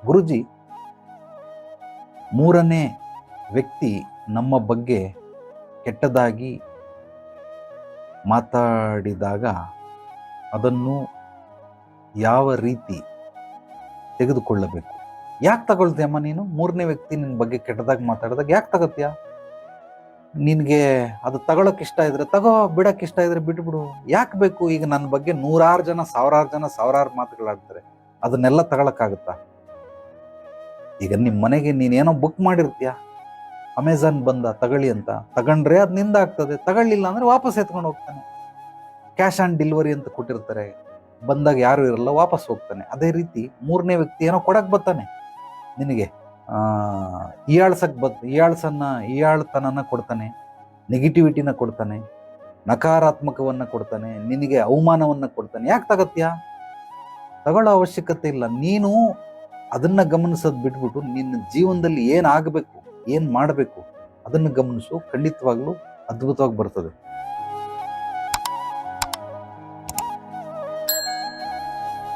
ಗುರುಜಿ, ಮೂರನೇ ವ್ಯಕ್ತಿ ನಮ್ಮ ಬಗ್ಗೆ ಕೆಟ್ಟದಾಗಿ ಮಾತಾಡಿದಾಗ ಅದನ್ನು ಯಾವ ರೀತಿ ತೆಗೆದುಕೊಳ್ಳಬೇಕು? ಯಾಕೆ ತಗೊಳ್ತೀಯಮ್ಮ ನೀನು? ಮೂರನೇ ವ್ಯಕ್ತಿ ನಿನ್ನ ಬಗ್ಗೆ ಕೆಟ್ಟದಾಗಿ ಮಾತಾಡಿದಾಗ ಯಾಕೆ ತಗೋತೀಯ? ನಿನಗೆ ಅದು ತಗೊಳಕ್ ಇಷ್ಟ ಇದ್ರೆ ತಗೋ, ಬಿಡಕ್ಕೆ ಇಷ್ಟ ಇದ್ರೆ ಬಿಟ್ಬಿಡು. ಯಾಕೆ ಬೇಕು? ಈಗ ನನ್ನ ಬಗ್ಗೆ ನೂರಾರು ಜನ ಸಾವಿರಾರು ಮಾತುಗಳಾಡ್ತಾರೆ, ಅದನ್ನೆಲ್ಲ ತಗೊಳಕ್ಕಾಗುತ್ತಾ? ಈಗ ನಿಮ್ಮ ಮನೆಗೆ ನೀನೇನೋ ಬುಕ್ ಮಾಡಿರ್ತೀಯ, ಅಮೆಝಾನ್ ಬಂದ ತಗೊಳ್ಳಿ ಅಂತ, ತಗೊಂಡ್ರೆ ಅದು ನಿಂದ ಆಗ್ತದೆ, ತಗೊಳ್ಳಿಲ್ಲ ಅಂದ್ರೆ ವಾಪಸ್ ಎತ್ಕೊಂಡು ಹೋಗ್ತಾನೆ. ಕ್ಯಾಶ್ ಆನ್ ಡೆಲಿವರಿ ಅಂತ ಕೊಟ್ಟಿರ್ತಾರೆ, ಬಂದಾಗ ಯಾರು ಇರಲ್ಲ, ವಾಪಸ್ ಹೋಗ್ತಾನೆ. ಅದೇ ರೀತಿ ಮೂರನೇ ವ್ಯಕ್ತಿ ಏನೋ ಕೊಡಕ್ ಬರ್ತಾನೆ ನಿನಗೆ, ಹೀಯಾಳ್ತನನ ಕೊಡ್ತಾನೆ, ನೆಗೆಟಿವಿಟಿನ ಕೊಡ್ತಾನೆ, ನಕಾರಾತ್ಮಕವನ್ನ ಕೊಡ್ತಾನೆ, ನಿನಗೆ ಅವಮಾನವನ್ನ ಕೊಡ್ತಾನೆ. ಯಾಕೆ ತಗತ್ಯಾ? ತಗೊಳ್ಳೋ ಅವಶ್ಯಕತೆ ಇಲ್ಲ. ನೀನು ಅದನ್ನ ಗಮನಿಸೋದು ಬಿಟ್ಬಿಟ್ಟು ನಿನ್ನ ಜೀವನದಲ್ಲಿ ಏನಾಗಬೇಕು, ಏನ್ ಮಾಡಬೇಕು ಅದನ್ನು ಗಮನಿಸು. ಖಂಡಿತವಾಗ್ಲೂ ಅದ್ಭುತವಾಗಿ ಬರ್ತದೆ.